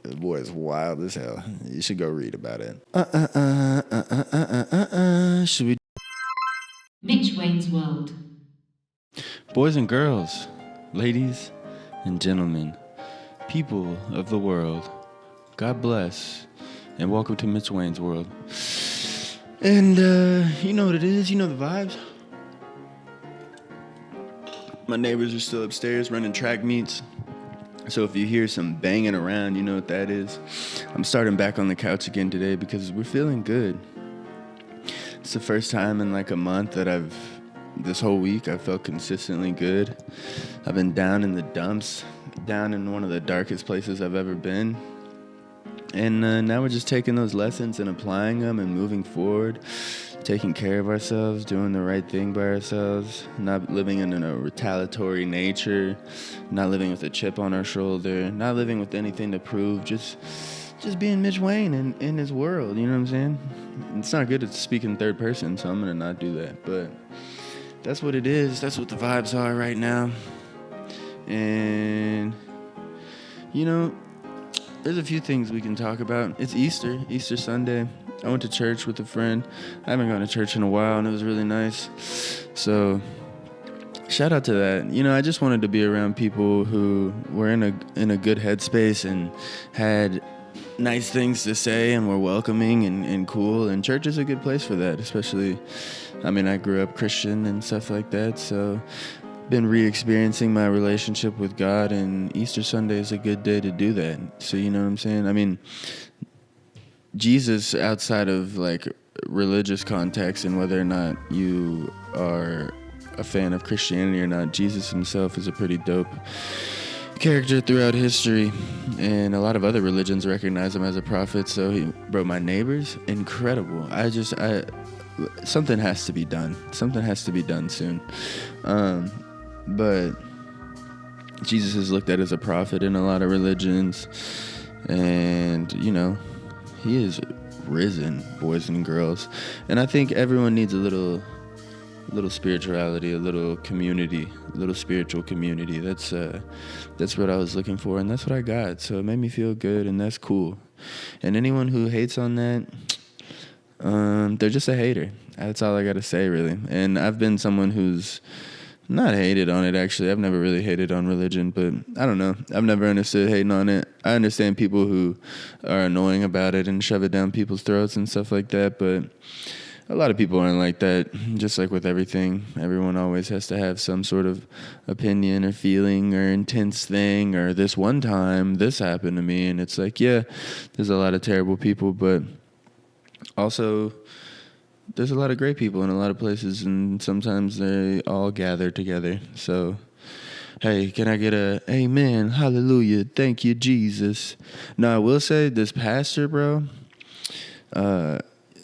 The boy is wild as hell. You should go read about it. Should we? Mitch Wayne's World. Boys and girls, ladies and gentlemen, people of the world, God bless, and welcome to Mitch Wayne's World. And you know what it is, you know the vibes. My neighbors are still upstairs running track meets, so if you hear some banging around, you know what that is. I'm starting back on the couch again today because we're feeling good. It's the first time in like a month that this whole week I felt consistently good. I've been down in the dumps, down in one of the darkest places I've ever been. And now we're just taking those lessons and applying them and moving forward, taking care of ourselves, doing the right thing by ourselves, not living in a retaliatory nature, not living with a chip on our shoulder, not living with anything to prove, just being Mitch Wayne in his world, you know what I'm saying? It's not good to speak in third person, so I'm going to not do that. But that's what it is. That's what the vibes are right now. And, you know, there's a few things we can talk about. It's Easter Sunday. I went to church with a friend. I haven't gone to church in a while, and it was really nice. So, shout out to that. You know, I just wanted to be around people who were in a good headspace and had nice things to say and were welcoming and cool. And church is a good place for that, especially, I mean, I grew up Christian and stuff like that, so been re-experiencing my relationship with God, and Easter Sunday is a good day to do that. So you know what I'm saying? I mean, Jesus, outside of like religious context and whether or not you are a fan of Christianity or not, Jesus himself is a pretty dope character throughout history, and a lot of other religions recognize him as a prophet. So my neighbors, incredible. Something has to be done. Something has to be done soon. But Jesus is looked at as a prophet in a lot of religions, and you know, he is risen, boys and girls. And I think everyone needs a little spirituality, a little community, a little spiritual community. That's what I was looking for, and that's what I got. So it made me feel good, and that's cool. And anyone who hates on that, they're just a hater. That's all I got to say, really. And I've been someone who's not hated on it, actually. I've never really hated on religion, but I don't know. I've never understood hating on it. I understand people who are annoying about it and shove it down people's throats and stuff like that, but a lot of people aren't like that. Just like with everything, everyone always has to have some sort of opinion or feeling or intense thing, or this one time this happened to me, and it's like, yeah, there's a lot of terrible people, but also there's a lot of great people in a lot of places, and sometimes they all gather together. So, hey, can I get a amen, hallelujah, thank you, Jesus? Now, I will say this pastor, bro,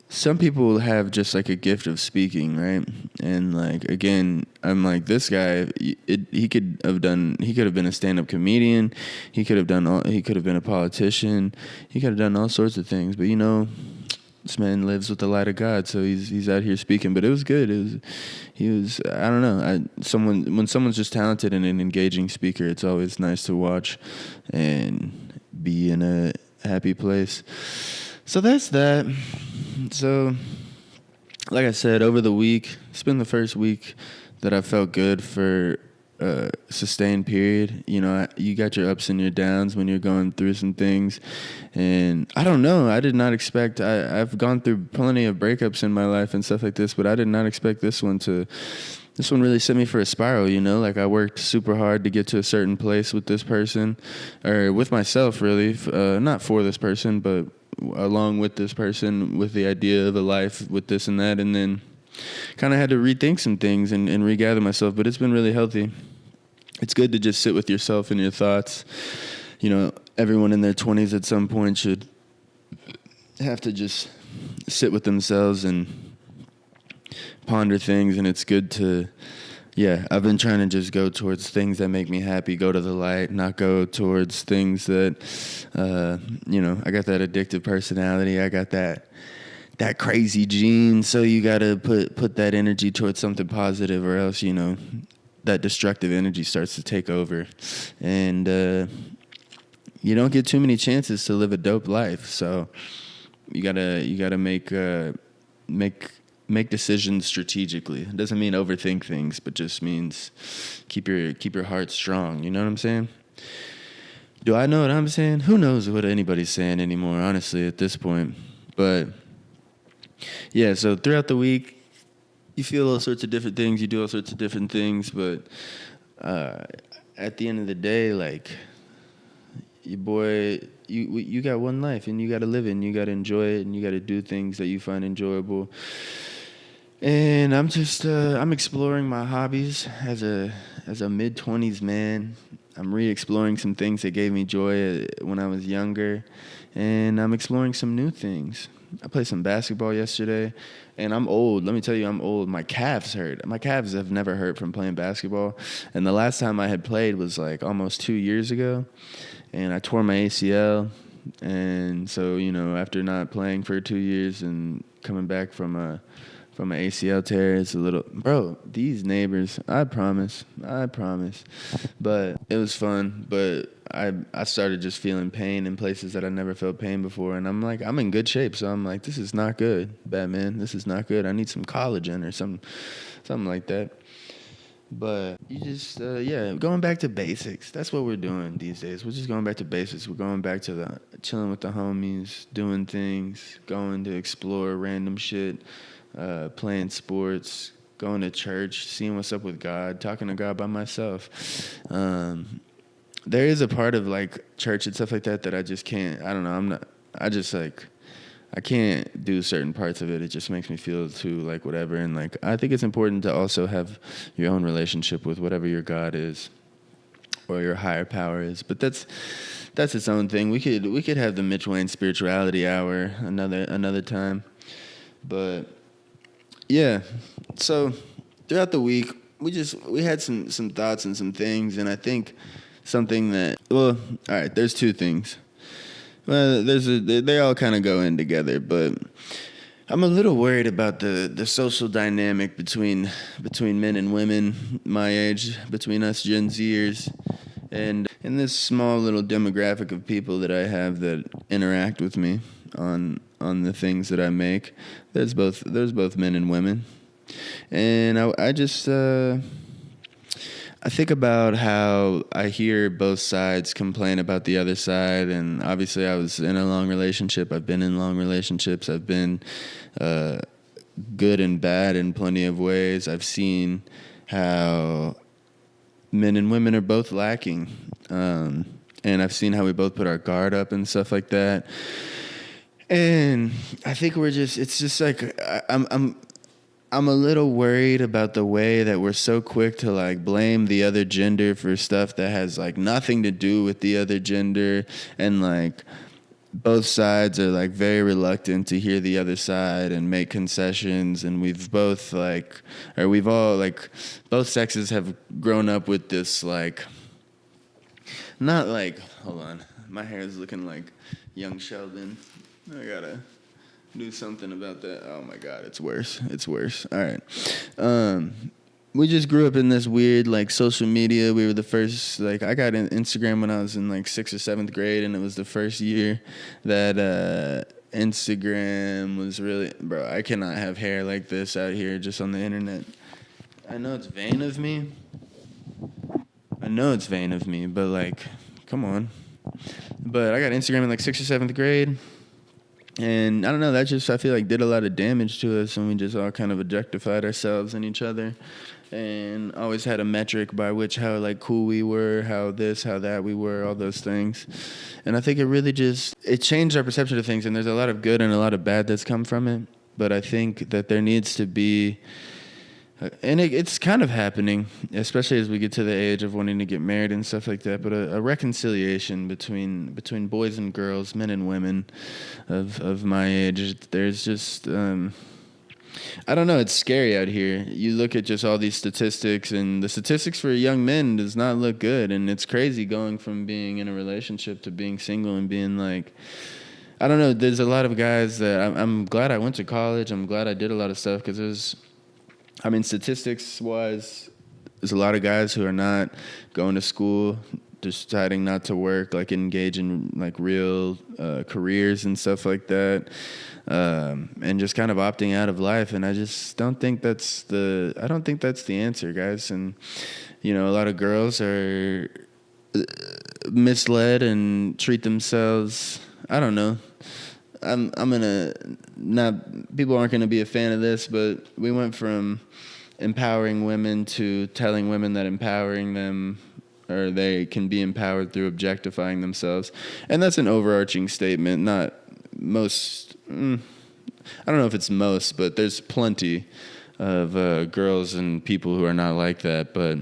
some people have just like a gift of speaking, right? And like, again, I'm like, this guy, he could have been a stand-up comedian. He could have been a politician. He could have done all sorts of things, but you know, this man lives with the light of God, so he's out here speaking. But it was good. I don't know. When someone's just talented and an engaging speaker, it's always nice to watch and be in a happy place. So that's that. So, like I said, over the week, it's been the first week that I felt good for a sustained period. You know, you got your ups and your downs when you're going through some things. And I don't know, I did not expect, I've gone through plenty of breakups in my life and stuff like this, but I did not expect this one really set me for a spiral, you know? Like, I worked super hard to get to a certain place with this person, or with myself, really, not for this person, but along with this person, with the idea of a life with this and that, and then kind of had to rethink some things and regather myself. But it's been really healthy. It's good to just sit with yourself and your thoughts. You know, everyone in their 20s at some point should have to just sit with themselves and ponder things, and it's good to, yeah, I've been trying to just go towards things that make me happy, go to the light, not go towards things that, you know, I got that addictive personality, I got that crazy gene, so you got to put that energy towards something positive, or else, you know, that destructive energy starts to take over. And you don't get too many chances to live a dope life. So you gotta make decisions strategically. It doesn't mean overthink things, but just means keep your heart strong. You know what I'm saying? Do I know what I'm saying? Who knows what anybody's saying anymore, honestly, at this point. But yeah, so throughout the week, you feel all sorts of different things, you do all sorts of different things, but at the end of the day, like, your boy, you got one life, and you got to live it, and you got to enjoy it, and you got to do things that you find enjoyable. And I'm just I'm exploring my hobbies as a mid-20s man. I'm re-exploring some things that gave me joy when I was younger, and I'm exploring some new things. I played some basketball yesterday, and I'm old. Let me tell you, I'm old. My calves hurt. My calves have never hurt from playing basketball, and the last time I had played was like almost 2 years ago, and I tore my ACL. And so, after not playing for 2 years and coming back from an ACL tear, it's a little, bro, these neighbors, I promise. But it was fun. But I started just feeling pain in places that I never felt pain before. And I'm like, I'm in good shape. So I'm like, this is not good, Batman. This is not good. I need some collagen or something like that. But you just, going back to basics. That's what we're doing these days. We're just going back to basics. We're going back to the chilling with the homies, doing things, going to explore random shit, playing sports, going to church, seeing what's up with God, talking to God by myself. There is a part of like church and stuff like that I just can't. I don't know. I can't do certain parts of it. It just makes me feel too like whatever. And like, I think it's important to also have your own relationship with whatever your God is or your higher power is. But that's its own thing. We could have the Mitch Wayne spirituality hour another time. But yeah, so throughout the week, we had some thoughts and some things. And I think something that, well, all right, there's two things. Well, they all kind of go in together, but I'm a little worried about the social dynamic between men and women my age, between us Gen Zers, and this small little demographic of people that I have that interact with me on the things that I make. There's both men and women, and I just I think about how I hear both sides complain about the other side, and obviously I was in a long relationship. I've been in long relationships. I've been good and bad in plenty of ways. I've seen how men and women are both lacking, and I've seen how we both put our guard up and stuff like that. And I think it's just like I'm a little worried about the way that we're so quick to like blame the other gender for stuff that has like nothing to do with the other gender, and like both sides are like very reluctant to hear the other side and make concessions, and we've all like both sexes have grown up with this like, not like, hold on, my hair is looking like young Sheldon. I gotta do something about that. Oh my God, it's worse. All right. We just grew up in this weird like social media. We were the first, like, I got Instagram when I was in like 6th or 7th grade, and it was the first year that Instagram was really, bro, I cannot have hair like this out here just on the internet. I know it's vain of me, but like, come on. But I got Instagram in like 6th or 7th grade. And I don't know, that just, I feel like, did a lot of damage to us, and we just all kind of objectified ourselves and each other, and always had a metric by which how, like, cool we were, how this, how that we were, all those things. And I think it really it changed our perception of things, and there's a lot of good and a lot of bad that's come from it. But I think that there needs to be, and it's kind of happening, especially as we get to the age of wanting to get married and stuff like that, but a reconciliation between boys and girls, men and women of my age. There's just, I don't know, it's scary out here. You look at just all these statistics, and the statistics for young men does not look good, and it's crazy going from being in a relationship to being single and being like, I don't know, there's a lot of guys that, I'm glad I went to college, I'm glad I did a lot of stuff, because statistics-wise, there's a lot of guys who are not going to school, deciding not to work, like engage in like real careers and stuff like that, and just kind of opting out of life. And I just don't think that's the answer, guys. And you know, a lot of girls are misled and treat themselves. I don't know. I'm gonna not. People aren't gonna be a fan of this, but we went from empowering women to telling women that empowering them, or they can be empowered through objectifying themselves. And that's an overarching statement. Not most. I don't know if it's most, but there's plenty of girls and people who are not like that. But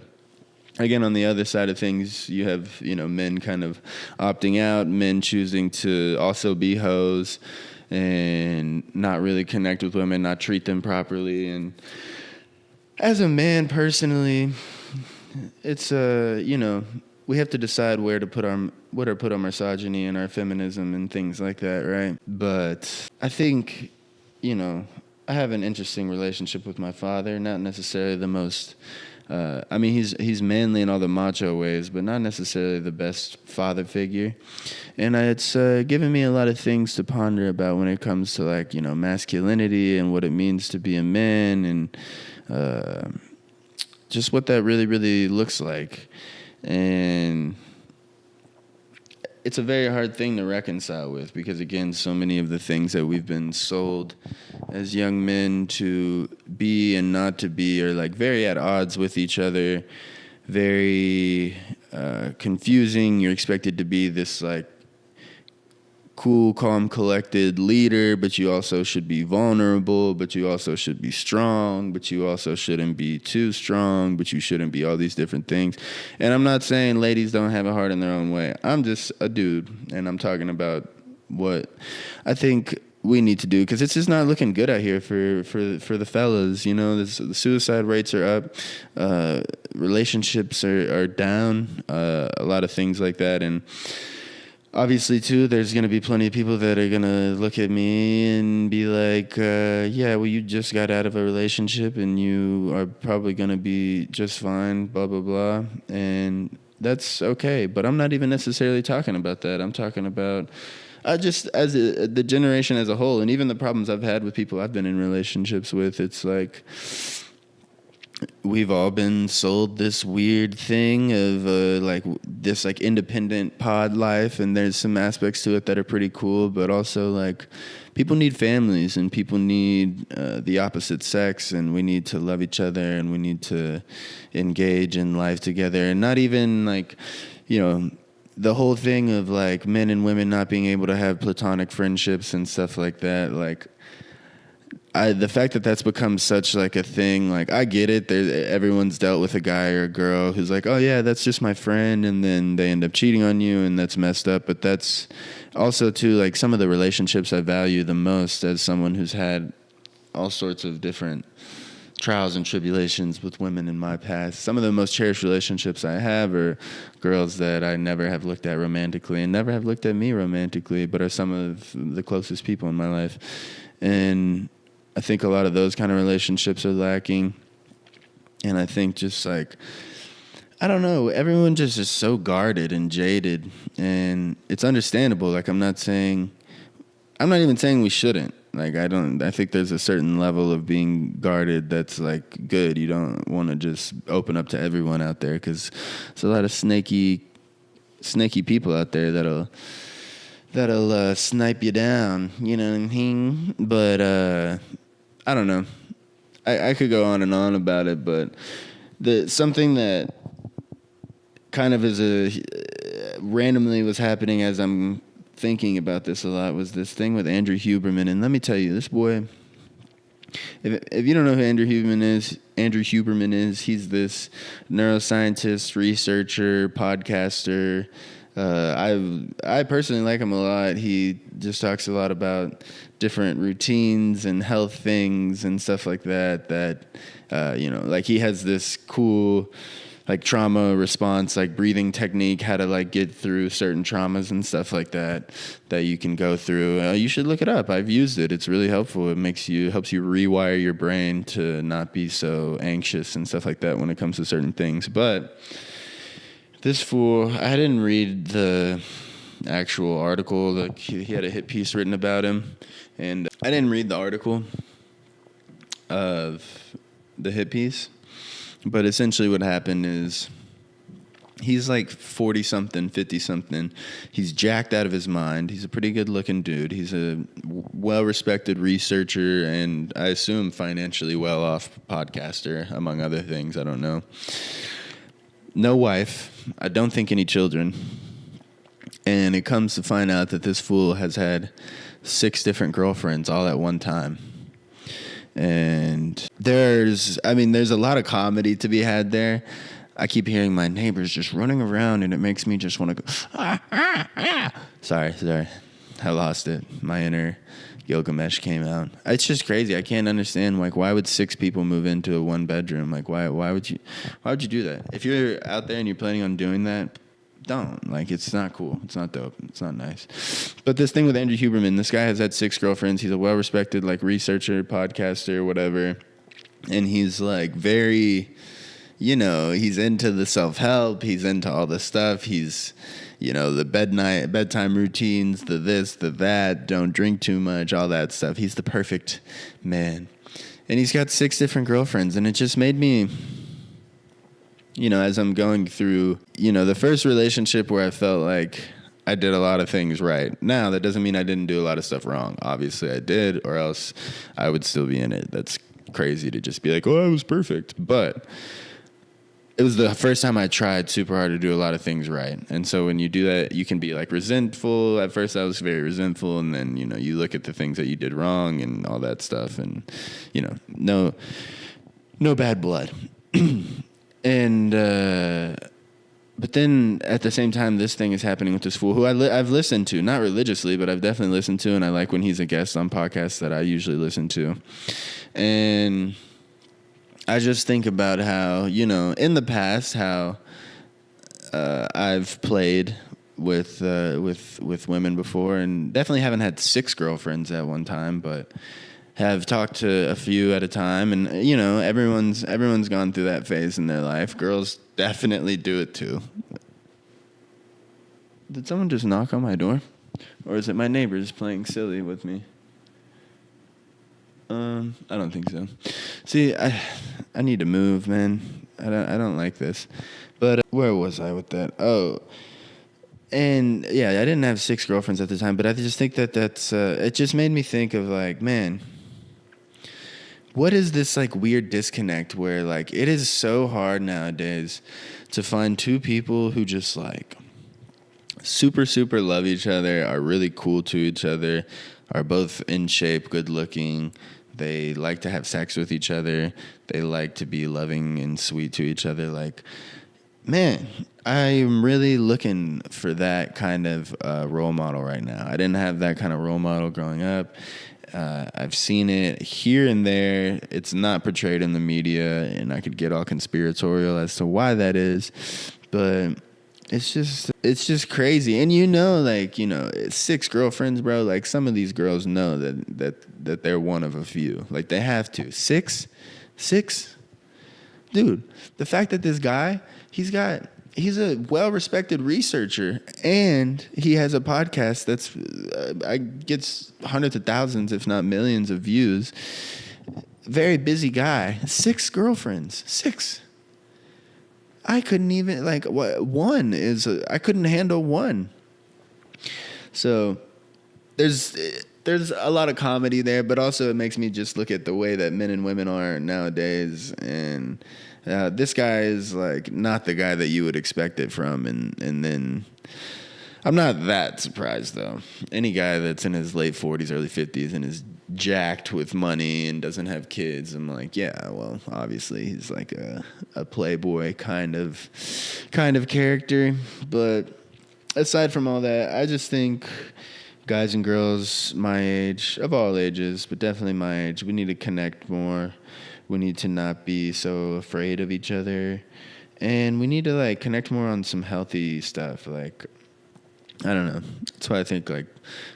again, on the other side of things, you have, you know, men kind of opting out, men choosing to also be hoes and not really connect with women, not treat them properly. And as a man personally, it's you know, we have to decide where to put our misogyny and our feminism and things like that, right? But I think, you know, I have an interesting relationship with my father, not necessarily the most I mean, he's manly in all the macho ways, but not necessarily the best father figure. And it's given me a lot of things to ponder about when it comes to, like, you know, masculinity and what it means to be a man, and just what that really, really looks like. And it's a very hard thing to reconcile with, because, again, so many of the things that we've been sold as young men to be and not to be are, like, very at odds with each other, very confusing. You're expected to be this, like, cool, calm, collected leader, but you also should be vulnerable, but you also should be strong, but you also shouldn't be too strong, but you shouldn't be all these different things. And I'm not saying ladies don't have a heart in their own way. I'm just a dude, and I'm talking about what I think we need to do, because it's just not looking good out here for the fellas. You know, the suicide rates are up, relationships are down, a lot of things like that. And obviously, too, there's going to be plenty of people that are going to look at me and be like, yeah, well, you just got out of a relationship and you are probably going to be just fine, blah, blah, blah. And that's okay. But I'm not even necessarily talking about that. I'm talking about just as the generation as a whole, and even the problems I've had with people I've been in relationships with. It's like we've all been sold this weird thing of like this like independent pod life, and there's some aspects to it that are pretty cool, but also like people need families and people need the opposite sex, and we need to love each other and we need to engage in life together, and not even like, you know, the whole thing of like men and women not being able to have platonic friendships and stuff like that. Like, the fact that that's become such like a thing, like I get it. Everyone's dealt with a guy or a girl who's like, oh yeah, that's just my friend, and then they end up cheating on you, and that's messed up. But that's also too like some of the relationships I value the most as someone who's had all sorts of different trials and tribulations with women in my past. Some of the most cherished relationships I have are girls that I never have looked at romantically and never have looked at me romantically, but are some of the closest people in my life. And I think a lot of those kind of relationships are lacking. And I think just like, I don't know, everyone just is so guarded and jaded, and it's understandable. Like, I'm not even saying we shouldn't. Like, I think there's a certain level of being guarded that's like good. You don't want to just open up to everyone out there, because there's a lot of snaky people out there that'll snipe you down, you know what I mean? But I don't know. I could go on and on about it, but something that kind of randomly was happening as I'm thinking about this a lot was this thing with Andrew Huberman. And let me tell you, this boy, if you don't know who Andrew Huberman is, he's this neuroscientist, researcher, podcaster. I personally like him a lot. He just talks a lot about different routines and health things and stuff like that, you know, like he has this cool like trauma response, like breathing technique, how to like get through certain traumas and stuff like that you can go through. You should look it up. I've used it. It's really helpful. It helps you rewire your brain to not be so anxious and stuff like that when it comes to certain things. But This fool, I didn't read the actual article. Like he had a hit piece written about him, and I didn't read the article of the hit piece. But essentially, what happened is he's like 40 something, 50 something. He's jacked out of his mind. He's a pretty good looking dude. He's a well respected researcher and I assume financially well off podcaster, among other things. I don't know. No wife. I don't think any children. And it comes to find out that this fool has had 6 different girlfriends all at one time. And there's a lot of comedy to be had there. I keep hearing my neighbors just running around, and it makes me just want to go, ah, ah, ah. Sorry. I lost it. My inner Gilgamesh came out. It's just crazy. I can't understand, like, why would 6 people move into a 1-bedroom? Like, why would you do that? If you're out there and you're planning on doing that, don't. Like, it's not cool. It's not dope. It's not nice. But this thing with Andrew Huberman, this guy has had 6 girlfriends. He's a well-respected, like, researcher, podcaster, whatever. And he's, like, very, he's into the self-help. He's into all this stuff. He's, the bedtime routines, the this, the that, don't drink too much, all that stuff. He's the perfect man. And he's got 6 different girlfriends. And it just made me, as I'm going through, the first relationship where I felt like I did a lot of things right. Now, that doesn't mean I didn't do a lot of stuff wrong. Obviously, I did, or else I would still be in it. That's crazy to just be like, oh, I was perfect. But it was the first time I tried super hard to do a lot of things right. And so when you do that, you can be like resentful. At first, I was very resentful. And then, you look at the things that you did wrong and all that stuff. And, no bad blood. And, but then at the same time, this thing is happening with this fool who I've listened to, not religiously, but I've definitely listened to. And I like when he's a guest on podcasts that I usually listen to. And I just think about how, in the past, how I've played with women before, and definitely haven't had 6 girlfriends at one time, but have talked to a few at a time, and everyone's gone through that phase in their life. Girls definitely do it too. Did someone just knock on my door, or is it my neighbors playing silly with me? I don't think so. See, I need to move, man. I don't like this. But where was I with that? Oh, and yeah, I didn't have 6 girlfriends at the time, but I just think that's it just made me think of like, man, what is this like weird disconnect where like it is so hard nowadays to find 2 people who just like super, super love each other, are really cool to each other, are both in shape, good looking. They like to have sex with each other. They like to be loving and sweet to each other. Like, man, I'm really looking for that kind of role model right now. I didn't have that kind of role model growing up. I've seen it here and there. It's not portrayed in the media, and I could get all conspiratorial as to why that is. But it's just crazy. And 6 girlfriends, bro. Like, some of these girls know that they're one of a few. Like, they have to. 6? Dude, the fact that this guy, he's a well-respected researcher, and he has a podcast that's gets hundreds of thousands, if not millions, of views. Very busy guy. 6 girlfriends. 6. I couldn't even, I couldn't handle 1. So there's a lot of comedy there, but also it makes me just look at the way that men and women are nowadays. And this guy is like not the guy that you would expect it from. And then I'm not that surprised, though. Any guy that's in his late 40s, early 50s and is jacked with money and doesn't have kids, I'm like, yeah, well, obviously he's like a playboy kind of character. But aside from all that, I just think guys and girls my age, of all ages, but definitely my age, we need to connect more. We need to not be so afraid of each other. And we need to like connect more on some healthy stuff. Like, I don't know. That's why I think like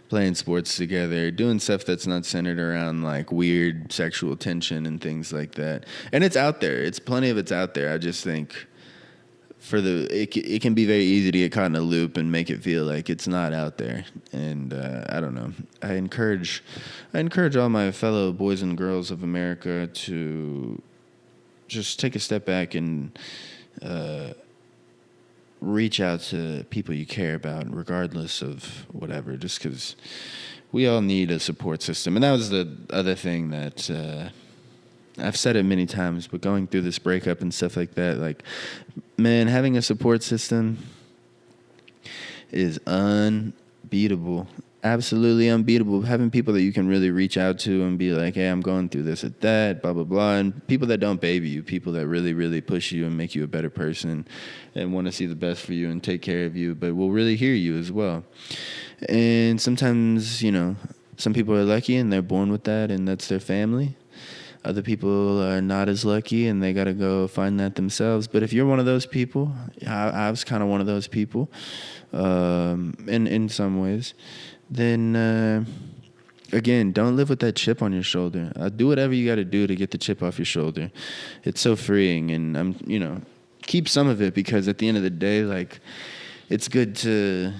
playing sports together, doing stuff that's not centered around like weird sexual tension and things like that. And it's out there. Plenty of it's out there. I just think it can be very easy to get caught in a loop and make it feel like it's not out there. And I don't know. I encourage all my fellow boys and girls of America to just take a step back and reach out to people you care about, regardless of whatever, just because we all need a support system. And that was the other thing that I've said it many times, but going through this breakup and stuff like that, like, man, having a support system is unbeatable. Absolutely unbeatable. Having people that you can really reach out to and be like, hey, I'm going through this or that, blah, blah, blah. And people that don't baby you, people that really, really push you and make you a better person and want to see the best for you and take care of you, but will really hear you as well. And sometimes, you know, some people are lucky and they're born with that and that's their family. Other people are not as lucky and they got to go find that themselves. But if you're one of those people, I was kind of one of those people in some ways, then again, don't live with that chip on your shoulder. Do whatever you got to do to get the chip off your shoulder. It's so freeing, and keep some of it, because at the end of the day, like, it's good to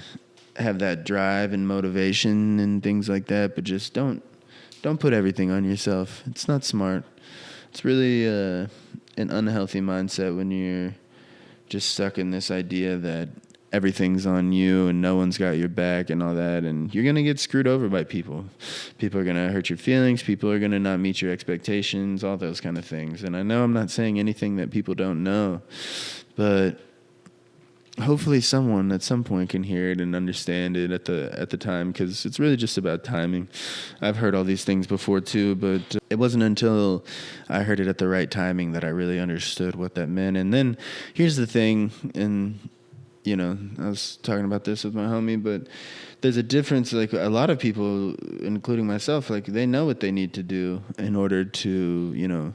have that drive and motivation and things like that, but just don't put everything on yourself. It's not smart. It's really an unhealthy mindset when you're just stuck in this idea that everything's on you and no one's got your back and all that, and you're going to get screwed over by people. People are going to hurt your feelings. People are going to not meet your expectations, all those kind of things. And I know I'm not saying anything that people don't know, but hopefully someone at some point can hear it and understand it at the time, because it's really just about timing. I've heard all these things before too, but it wasn't until I heard it at the right timing that I really understood what that meant. And then here's the thing, and I was talking about this with my homie, but there's a difference. Like, a lot of people, including myself, like, they know what they need to do in order to,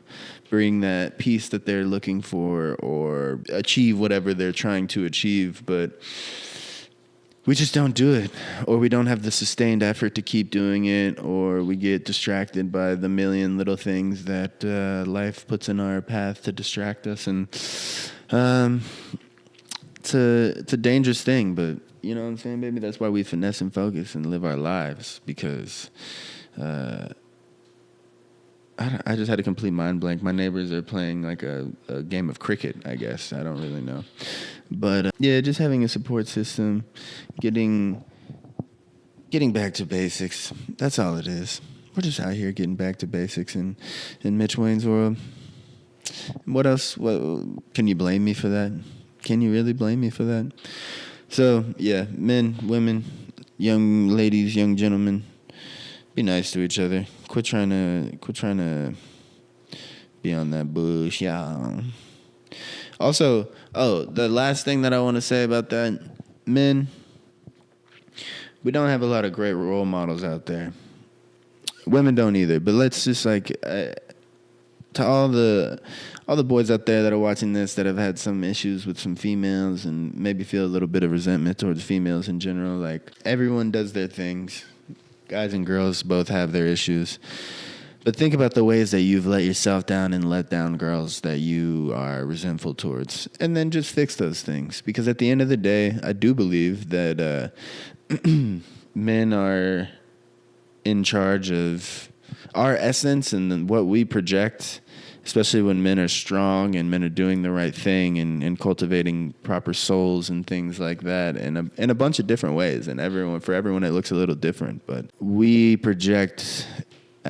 bring that peace that they're looking for or achieve whatever they're trying to achieve. But we just don't do it, or we don't have the sustained effort to keep doing it, or we get distracted by the million little things that life puts in our path to distract us. And it's a dangerous thing, but you know what I'm saying, baby? That's why we finesse and focus and live our lives, because I just had a complete mind blank. My neighbors are playing like a game of cricket, I guess. I don't really know. But yeah, just having a support system, getting back to basics. That's all it is. We're just out here getting back to basics in Mitch Wayne's world. What else? What, can you blame me for that? Can you really blame me for that? So, yeah, men, women, young ladies, young gentlemen, be nice to each other. Quit trying to be on that bush, yeah. Also, the last thing that I want to say about that, men, we don't have a lot of great role models out there. Women don't either, but let's just to all the boys out there that are watching this that have had some issues with some females and maybe feel a little bit of resentment towards females in general, like, everyone does their things. Guys and girls both have their issues. But think about the ways that you've let yourself down and let down girls that you are resentful towards, and then just fix those things. Because at the end of the day, I do believe that men are in charge of our essence and what we project, especially when men are strong and men are doing the right thing and cultivating proper souls and things like that in a bunch of different ways. And for everyone, it looks a little different. But we project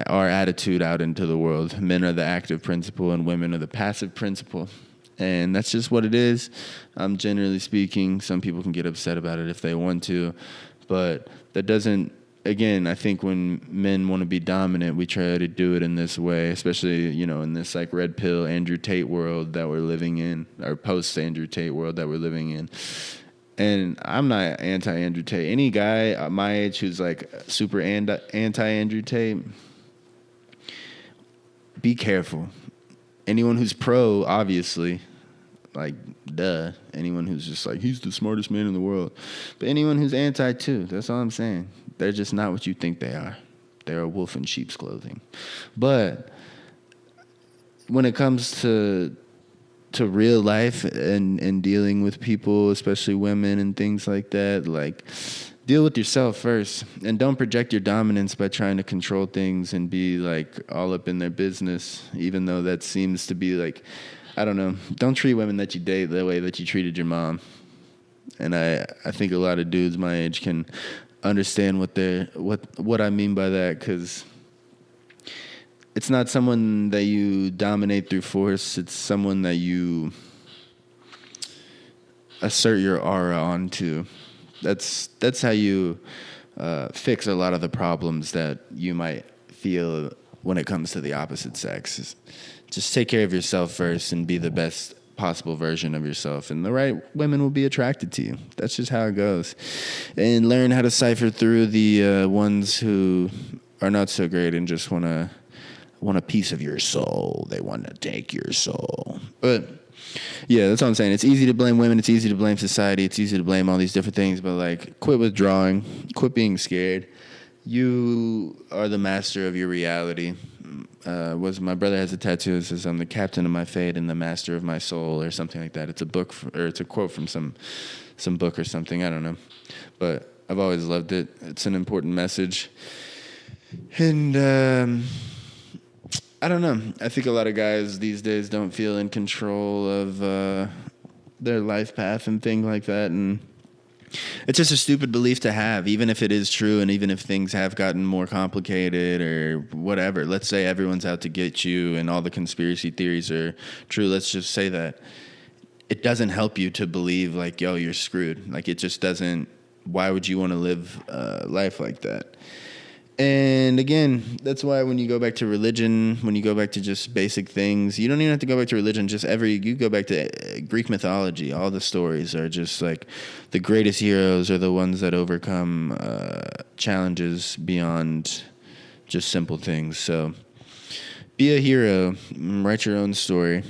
our attitude out into the world. Men are the active principle and women are the passive principle. And that's just what it is. Generally speaking, some people can get upset about it if they want to. But that doesn't... Again, I think when men want to be dominant, we try to do it in this way, especially, in this like red pill Andrew Tate world that we're living in, or post Andrew Tate world that we're living in. And I'm not anti Andrew Tate. Any guy my age who's like super anti Andrew Tate, be careful. Anyone who's pro, obviously, like, duh. Anyone who's just like, he's the smartest man in the world. But anyone who's anti too, that's all I'm saying. They're just not what you think they are. They're a wolf in sheep's clothing. But when it comes to to real life and dealing with people, especially women and things like that, like deal with yourself first, and don't project your dominance by trying to control things and be like all up in their business, even though that seems to be like, I don't know. Don't treat women that you date the way that you treated your mom. And I think a lot of dudes my age can understand what I mean by that, because it's not someone that you dominate through force. It's someone that you assert your aura onto. That's how you fix a lot of the problems that you might feel when it comes to the opposite sex. Just take care of yourself first and be the best possible version of yourself, and the right women will be attracted to you. That's just how it goes. And learn how to cipher through the ones who are not so great and just want a piece of your soul. They want to take your soul. But yeah, that's what I'm saying. It's easy to blame women. It's easy to blame society. It's easy to blame all these different things. But like, quit withdrawing. Quit being scared. You are the master of your reality. My brother has a tattoo that says, "I'm the captain of my fate and the master of my soul," or something like that. It's a book, or it's a quote from some book or something. I don't know, but I've always loved it. It's an important message, and I don't know. I think a lot of guys these days don't feel in control of their life path and things like that, and it's just a stupid belief to have, even if it is true, and even if things have gotten more complicated or whatever. Let's say everyone's out to get you and all the conspiracy theories are true. Let's just say that. It doesn't help you to believe like, yo, you're screwed. Like, it just doesn't. Why would you want to live life like that? And again, that's why when you go back to religion, when you go back to just basic things, you don't even have to go back to religion. You go back to Greek mythology. All the stories are just like the greatest heroes are the ones that overcome challenges beyond just simple things. So be a hero, write your own story,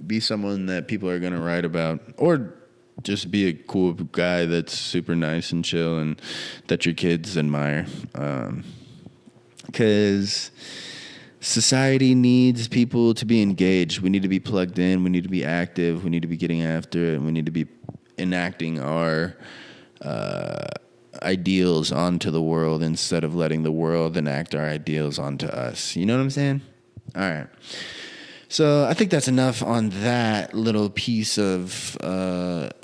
be someone that people are going to write about, or just be a cool guy that's super nice and chill and that your kids admire. Because society needs people to be engaged. We need to be plugged in. We need to be active. We need to be getting after it. We need to be enacting our ideals onto the world instead of letting the world enact our ideals onto us. You know what I'm saying? All right. So I think that's enough on that little piece of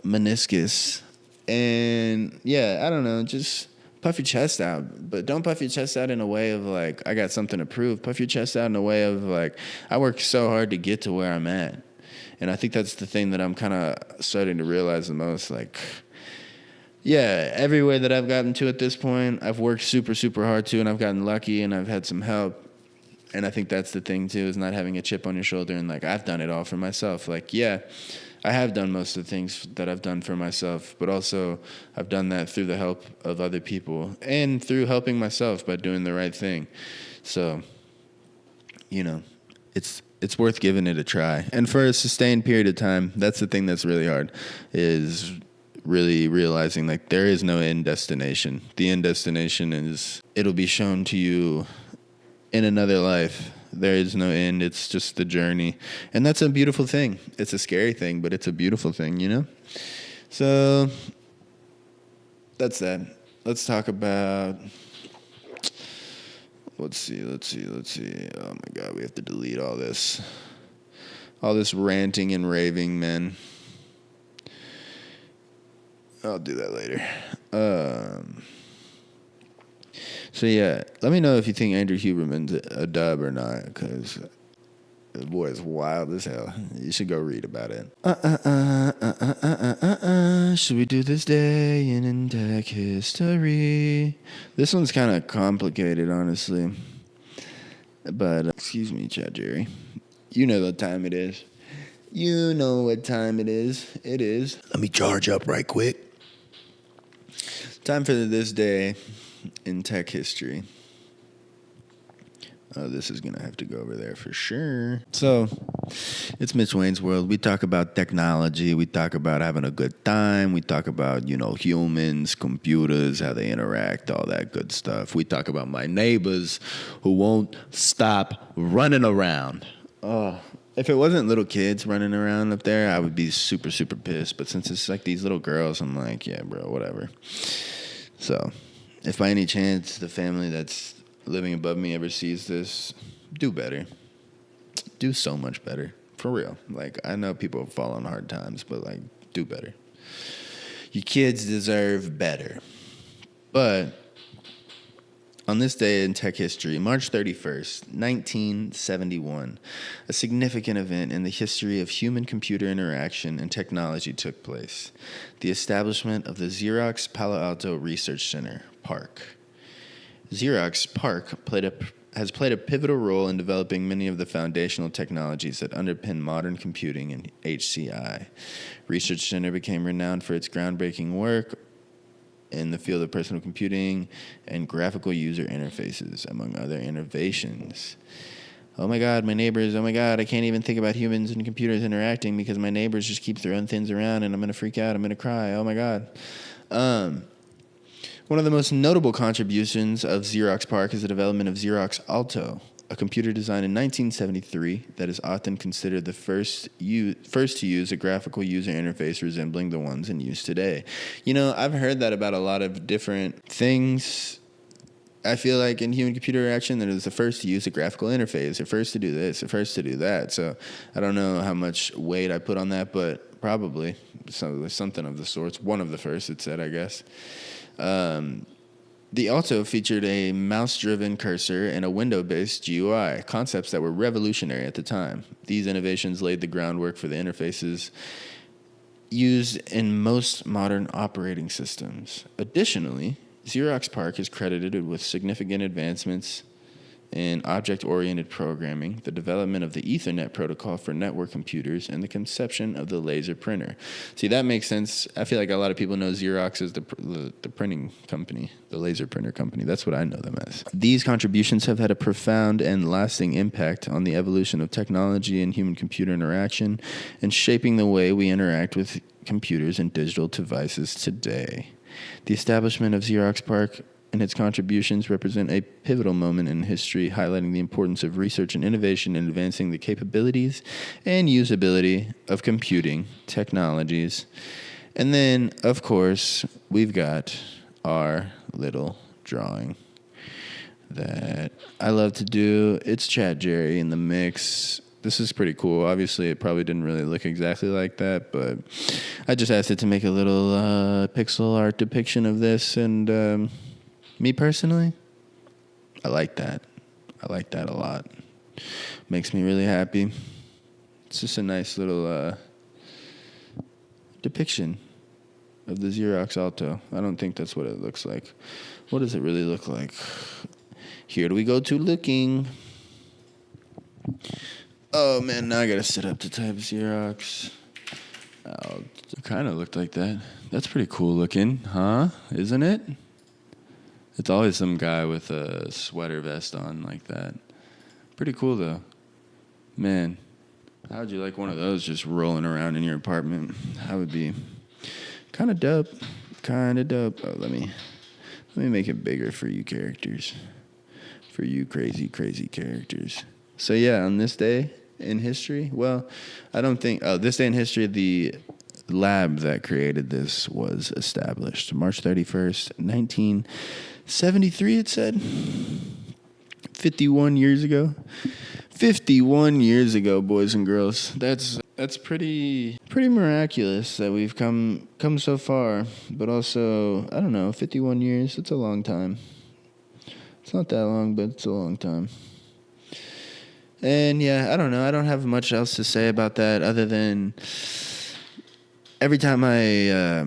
meniscus. And yeah, I don't know, just puff your chest out, but don't puff your chest out in a way of like, I got something to prove. Puff your chest out in a way of like, I worked so hard to get to where I'm at. And I think that's the thing that I'm kind of starting to realize the most. Like, yeah, every way that I've gotten to at this point, I've worked super, super hard to, and I've gotten lucky, and I've had some help. And I think that's the thing too, is not having a chip on your shoulder and like, I've done it all for myself. Like, yeah, I have done most of the things that I've done for myself, but also I've done that through the help of other people and through helping myself by doing the right thing. So, you know, it's worth giving it a try. And for a sustained period of time, that's the thing that's really hard, is really realizing like there is no end destination. The end destination is, it'll be shown to you in another life. There is no end. It's just the journey. And that's a beautiful thing. It's a scary thing, but it's a beautiful thing, you know? So that's that. Let's talk about, let's see. Oh my God, we have to delete all this ranting and raving, man. I'll do that later. So yeah, let me know if you think Andrew Huberman's a dub or not, because the boy is wild as hell. You should go read about it. Should we do this day in tech history? This one's kind of complicated, honestly. But excuse me, Chad Jerry. You know what time it is. You know what time it is. It is. Let me charge up right quick. Time for this day in tech history. Oh, this is going to have to go over there for sure. So, it's Mitch Wayne's World. We talk about technology. We talk about having a good time. We talk about, humans, computers, how they interact, all that good stuff. We talk about my neighbors who won't stop running around. If it wasn't little kids running around up there, I would be super, super pissed. But since it's like these little girls, I'm like, yeah, bro, whatever. So, if by any chance the family that's living above me ever sees this, do better. Do so much better. For real. Like, I know people fall on hard times, but, like, do better. You kids deserve better. But on this day in tech history, March 31st, 1971, a significant event in the history of human-computer interaction and technology took place. The establishment of the Xerox Palo Alto Research Center, PARC. Xerox PARC has played a pivotal role in developing many of the foundational technologies that underpin modern computing and HCI. Research Center became renowned for its groundbreaking work in the field of personal computing and graphical user interfaces, among other innovations. Oh my God, my neighbors, oh my God, I can't even think about humans and computers interacting because my neighbors just keep throwing things around and I'm going to freak out, I'm going to cry, oh my God. One of the most notable contributions of Xerox PARC is the development of Xerox Alto, a computer designed in 1973 that is often considered the first to use a graphical user interface resembling the ones in use today. You know, I've heard that about a lot of different things. I feel like in human-computer interaction, that it was the first to use a graphical interface, the first to do this, the first to do that. So I don't know how much weight I put on that, but probably something of the sorts. One of the first, it said, I guess. The Alto featured a mouse-driven cursor and a window-based GUI, concepts that were revolutionary at the time. These innovations laid the groundwork for the interfaces used in most modern operating systems. Additionally, Xerox PARC is credited with significant advancements in object-oriented programming, the development of the Ethernet protocol for network computers, and the conception of the laser printer. See, that makes sense. I feel like a lot of people know Xerox as the printing company, the laser printer company. That's what I know them as. These contributions have had a profound and lasting impact on the evolution of technology and human-computer interaction and shaping the way we interact with computers and digital devices today. The establishment of Xerox PARC and its contributions represent a pivotal moment in history, highlighting the importance of research and innovation in advancing the capabilities and usability of computing technologies. And then, of course, we've got our little drawing that I love to do. It's Chat Jerry in the mix. This is pretty cool. Obviously, it probably didn't really look exactly like that, but I just asked it to make a little pixel art depiction of this, and me personally, I like that. I like that a lot. Makes me really happy. It's just a nice little depiction of the Xerox Alto. I don't think that's what it looks like. What does it really look like? Here do we go to looking. Oh, man, now I got to sit up to type Xerox. Oh, it kind of looked like that. That's pretty cool looking, huh? Isn't it? It's always some guy with a sweater vest on like that. Pretty cool, though. Man, how would you like one of those just rolling around in your apartment? That would be kind of dope. Kind of dope. Oh, let me make it bigger for you characters. For you crazy, crazy characters. So, yeah, on this day in history, well, I don't think... Oh, this day in history, the lab that created this was established. March 31st, 1973, it said. 51 years ago. 51 years ago, boys and girls. That's pretty miraculous that we've come so far. But also, I don't know, 51 years, it's a long time. It's not that long, but it's a long time. And yeah, I don't know. I don't have much else to say about that other than every time I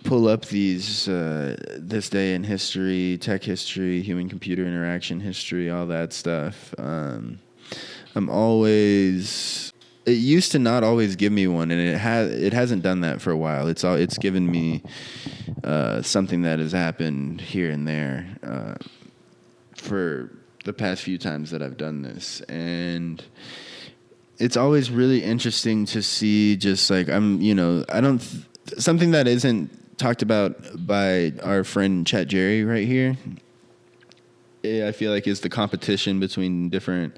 pull up these this day in history, tech history, human-computer interaction history, all that stuff, I'm always... It used to not always give me one, and it hasn't done that for a while. It's given me something that has happened here and there for the past few times that I've done this, and it's always really interesting to see just like something that isn't talked about by our friend Chat Jerry right here. I feel like is the competition between different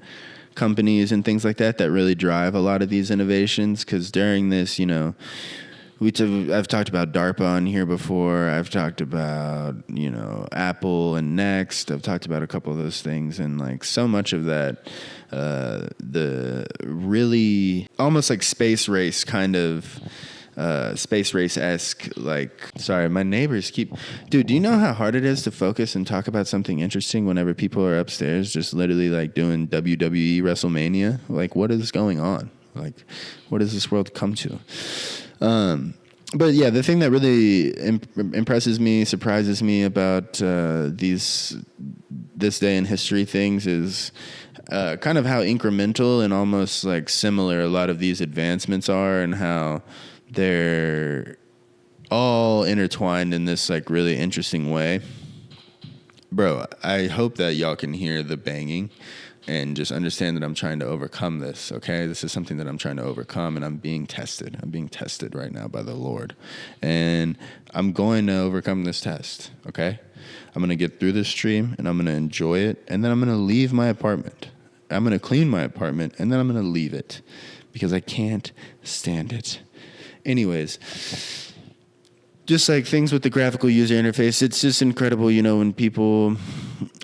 companies and things like that really drive a lot of these innovations. Because during this, I've talked about DARPA on here before. I've talked about, Apple and Next. I've talked about a couple of those things. And like so much of that, the really almost like space race kind of, space race-esque, like, sorry, my neighbors dude, do you know how hard it is to focus and talk about something interesting whenever people are upstairs just literally like doing WWE WrestleMania? Like, what is going on? Like, what does this world come to? But yeah, the thing that really impresses me, surprises me about this day in history things is kind of how incremental and almost like similar a lot of these advancements are, and how they're all intertwined in this like really interesting way. Bro, I hope that y'all can hear the banging and just understand that I'm trying to overcome this, okay? This is something that I'm trying to overcome, and I'm being tested. I'm being tested right now by the Lord. And I'm going to overcome this test, okay? I'm going to get through this stream, and I'm going to enjoy it, and then I'm going to leave my apartment. I'm going to clean my apartment, and then I'm going to leave it because I can't stand it. Anyways, just like things with the graphical user interface, it's just incredible, when people,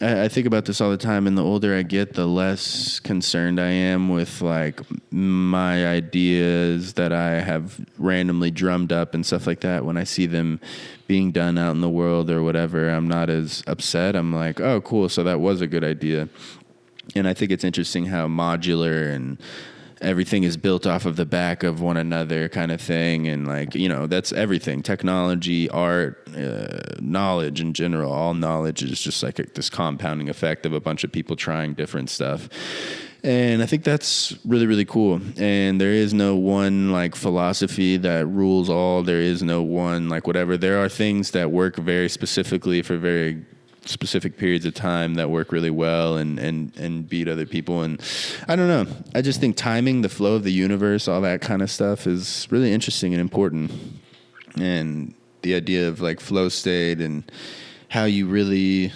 I think about this all the time, and the older I get, the less concerned I am with like my ideas that I have randomly drummed up and stuff like that. When I see them being done out in the world or whatever, I'm not as upset. I'm like, oh, cool, so that was a good idea. And I think it's interesting how modular and everything is built off of the back of one another kind of thing. And like, that's everything. Technology, art, knowledge in general. All knowledge is just like this compounding effect of a bunch of people trying different stuff. And I think that's really, really cool. And there is no one like philosophy that rules all. There is no one like whatever. There are things that work very specifically for very specific periods of time that work really well and beat other people. And I don't know. I just think timing, the flow of the universe, all that kind of stuff is really interesting and important. And the idea of like flow state and how you really,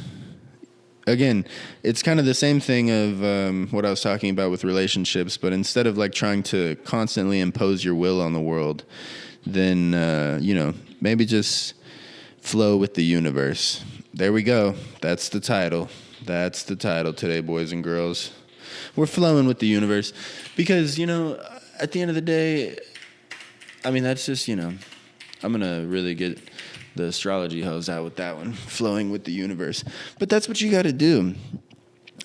again, it's kind of the same thing of what I was talking about with relationships, but instead of like trying to constantly impose your will on the world, then, maybe just flow with the universe. There we go. That's the title. That's the title today, boys and girls. We're flowing with the universe because, at the end of the day, I mean, that's just, I'm going to really get the astrology hose out with that one, flowing with the universe. But that's what you got to do.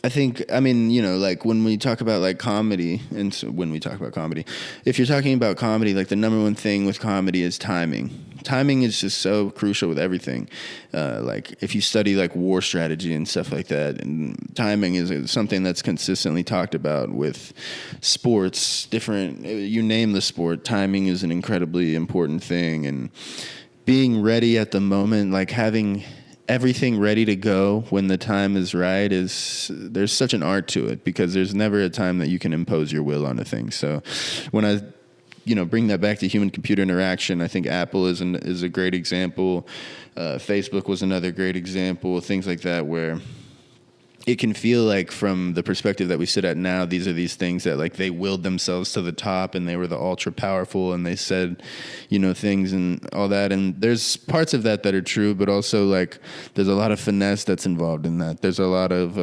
I think, like when we talk about like comedy, and so when we talk about comedy, if you're talking about comedy, like the number one thing with comedy is timing. Timing is just so crucial with everything. Like if you study like war strategy and stuff like that, and timing is something that's consistently talked about with sports, you name the sport, timing is an incredibly important thing. And being ready at the moment, like having everything ready to go when the time is right, there's such an art to it, because there's never a time that you can impose your will on a thing. So when I bring that back to human-computer interaction, I think Apple is a great example. Facebook was another great example. Things like that, where it can feel like, from the perspective that we sit at now, these are these things that like they willed themselves to the top, and they were the ultra powerful, and they said, things and all that. And there's parts of that are true, but also like there's a lot of finesse that's involved in that. There's a lot of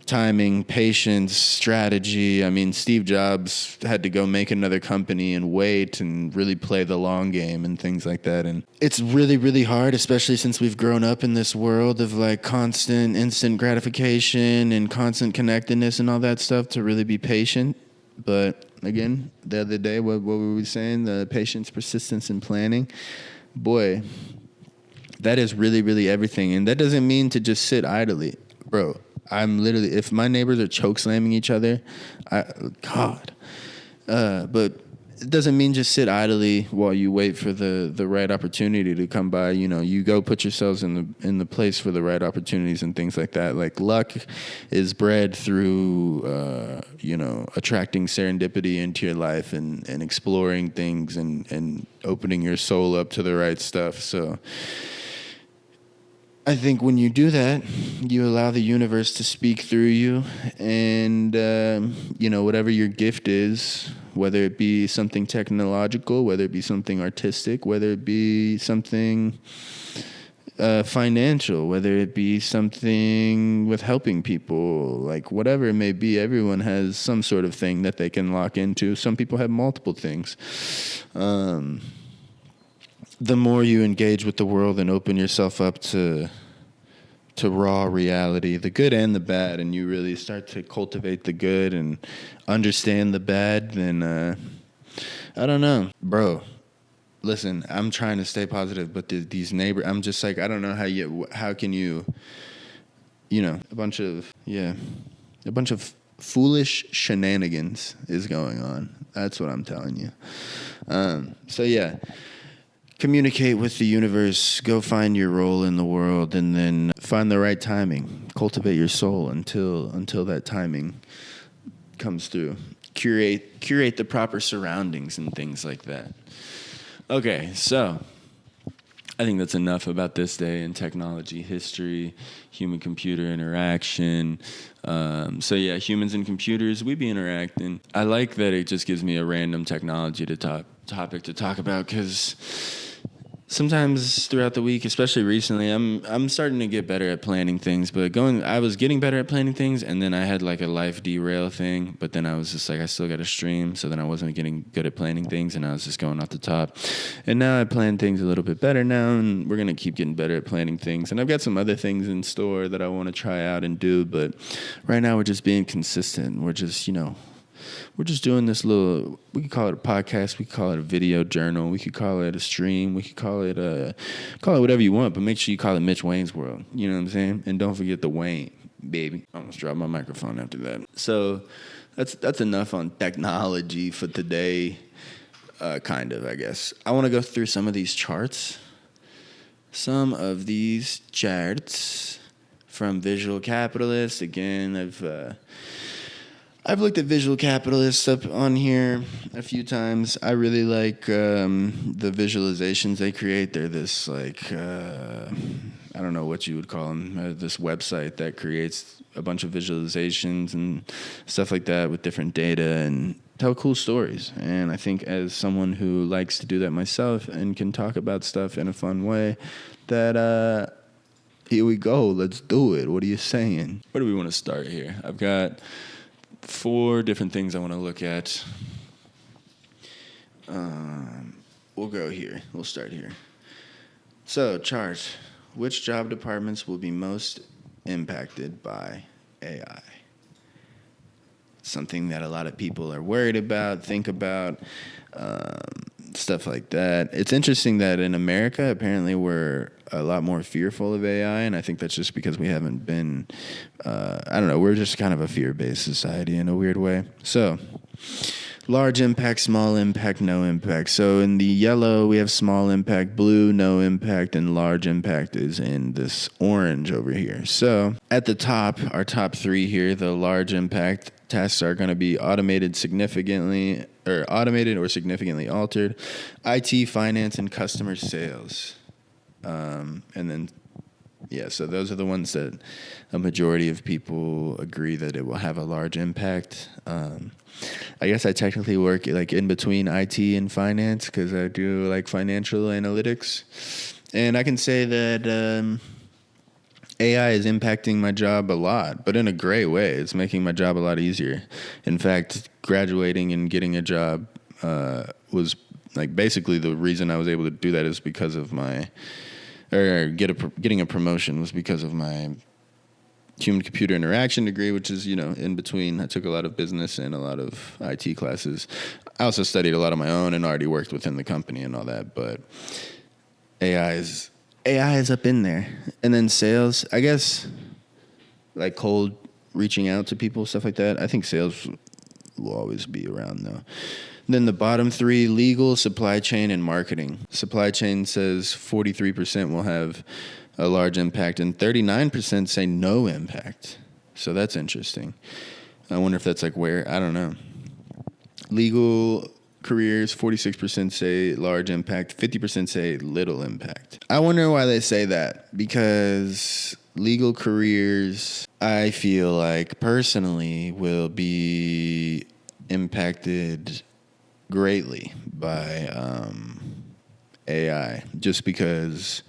timing, patience, strategy. I mean, Steve Jobs had to go make another company and wait and really play the long game and things like that. And it's really, really hard, especially since we've grown up in this world of like constant instant gratification and constant connectedness and all that stuff, to really be patient. But again, the other day, what were we saying? The patience, persistence, and planning. Boy, that is really, really everything. And that doesn't mean to just sit idly, bro. I'm literally, if my neighbors are choke slamming each other, but it doesn't mean just sit idly while you wait for the right opportunity to come by. You go put yourselves in the place for the right opportunities and things like that. Like luck is bred through, attracting serendipity into your life and exploring things and opening your soul up to the right stuff. So I think when you do that, you allow the universe to speak through you, and whatever your gift is, whether it be something technological, whether it be something artistic, whether it be something financial, whether it be something with helping people, like whatever it may be, everyone has some sort of thing that they can lock into. Some people have multiple things. The more you engage with the world and open yourself up to raw reality, the good and the bad, and you really start to cultivate the good and understand the bad, then I don't know, bro. Listen, I'm trying to stay positive, but these neighbors, I'm just like, I don't know how can you, a bunch of foolish shenanigans is going on. That's what I'm telling you. So yeah. Communicate with the universe, go find your role in the world, and then find the right timing. Cultivate your soul until that timing comes through. Curate the proper surroundings and things like that. Okay, so I think that's enough about this day in technology history, human-computer interaction. So yeah, humans and computers, we be interacting. I like that it just gives me a random technology topic to talk about, because sometimes throughout the week, especially recently, I'm starting to get better at planning things. But I was getting better at planning things, and then I had like a life derail thing. But then I was just like, I still got to stream, so then I wasn't getting good at planning things, and I was just going off the top. And now I plan things a little bit better now, and we're gonna keep getting better at planning things. And I've got some other things in store that I want to try out and do. But right now, we're just being consistent. We're just doing this little, we could call it a podcast, we could call it a video journal, we could call it a stream, we could call it whatever you want, but make sure you call it Mitch Wayne's World. You know what I'm saying? And don't forget the Wayne, baby. I almost dropped my microphone after that. So that's enough on technology for today, kind of, I guess. I want to go through some of these charts. Some of these charts from Visual Capitalist. Again, I've looked at Visual Capitalist up on here a few times. I really like the visualizations they create. They're this, like, I don't know what you would call them, this website that creates a bunch of visualizations and stuff like that with different data and tell cool stories. And I think as someone who likes to do that myself and can talk about stuff in a fun way, that here we go. Let's do it. What are you saying? Where do we want to start here? I've got 4 different things I want to look at. We'll go here. We'll start here. So, chart. Which job departments will be most impacted by AI? Something that a lot of people are worried about, think about, stuff like that. It's interesting that in America, apparently we're a lot more fearful of AI, and I think that's just because we haven't been, I don't know, we're just kind of a fear-based society in a weird way. So, large impact, small impact, no impact. So in the yellow, we have small impact, blue, no impact, and large impact is in this orange over here. So at the top, our top 3 here, the large impact tasks are going to be automated or significantly altered, IT, finance, and customer sales. And then, yeah, so those are the ones that a majority of people agree that it will have a large impact. I guess I technically work like in between IT and finance because I do like financial analytics. And I can say that AI is impacting my job a lot, but in a great way. It's making my job a lot easier. In fact, graduating and getting a job was like basically the reason I was able to do that is because of getting a promotion was because of my human-computer interaction degree, which is, in between. I took a lot of business and a lot of IT classes. I also studied a lot on my own and already worked within the company and all that, but AI is up in there. And then sales, I guess, like cold reaching out to people, stuff like that. I think sales will always be around, though. Then the bottom 3, legal, supply chain, and marketing. Supply chain says 43% will have a large impact, and 39% say no impact. So that's interesting. I wonder if that's like where, I don't know. Legal, careers, 46% say large impact, 50% say little impact. I wonder why they say that, because legal careers, I feel like personally, will be impacted greatly by AI, just because,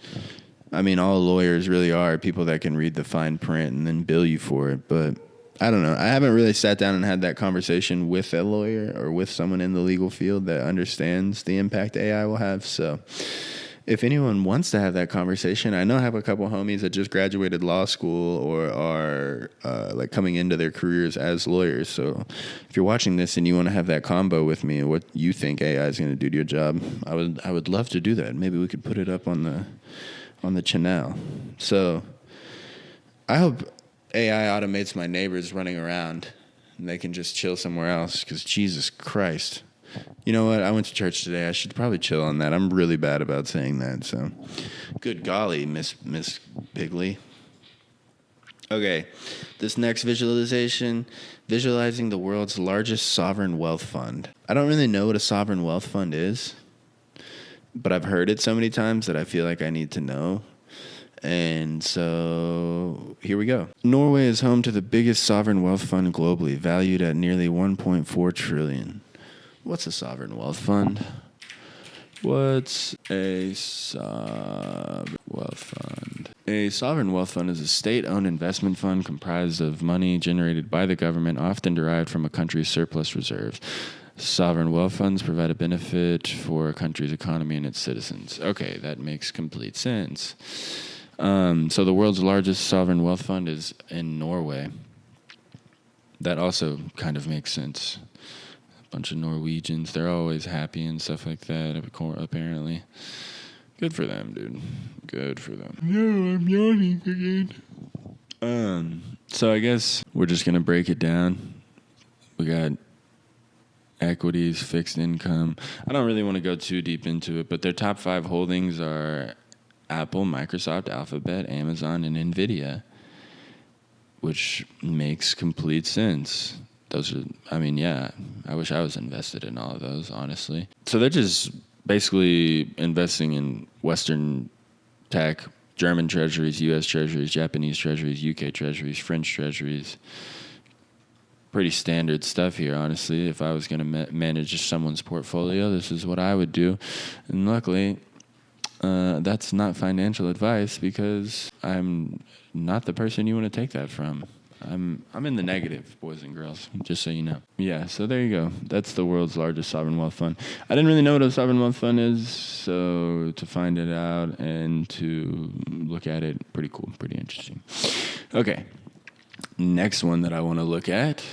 I mean, all lawyers really are people that can read the fine print and then bill you for it. But I don't know. I haven't really sat down and had that conversation with a lawyer or with someone in the legal field that understands the impact AI will have. So if anyone wants to have that conversation, I know I have a couple homies that just graduated law school or are like coming into their careers as lawyers. So if you're watching this and you want to have that combo with me and what you think AI is going to do to your job, I would love to do that. Maybe we could put it up on the channel. So I hope AI automates my neighbors running around and they can just chill somewhere else, because Jesus Christ. You know what? I went to church today. I should probably chill on that. I'm really bad about saying that. So, good golly, Miss Pigley. Okay, this next visualization, visualizing the world's largest sovereign wealth fund. I don't really know what a sovereign wealth fund is, but I've heard it so many times that I feel like I need to know. And so here we go. Norway is home to the biggest sovereign wealth fund globally, valued at nearly 1.4 trillion. What's a sovereign wealth fund? What's a sovereign wealth fund? A sovereign wealth fund is a state-owned investment fund comprised of money generated by the government, often derived from a country's surplus reserves. Sovereign wealth funds provide a benefit for a country's economy and its citizens. Okay, that makes complete sense. So the world's largest sovereign wealth fund is in Norway. That also kind of makes sense. Bunch of Norwegians, they're always happy and stuff like that, apparently. Good for them, dude. Good for them. No, I'm yawning again. So I guess we're just gonna break it down. We got equities, fixed income. I don't really want to go too deep into it, but their top 5 holdings are Apple, Microsoft, Alphabet, Amazon, and Nvidia, which makes complete sense. Those are, I mean, yeah, I wish I was invested in all of those, honestly. So they're just basically investing in Western tech, German treasuries, U.S. treasuries, Japanese treasuries, U.K. treasuries, French treasuries. Pretty standard stuff here, honestly. If I was going to manage someone's portfolio, this is what I would do. And luckily, that's not financial advice, because I'm not the person you want to take that from. I'm in the negative, boys and girls, just so you know. Yeah, so there you go. That's the world's largest sovereign wealth fund. I didn't really know what a sovereign wealth fund is, so to find it out and to look at it, pretty cool, pretty interesting. Okay, next one that I want to look at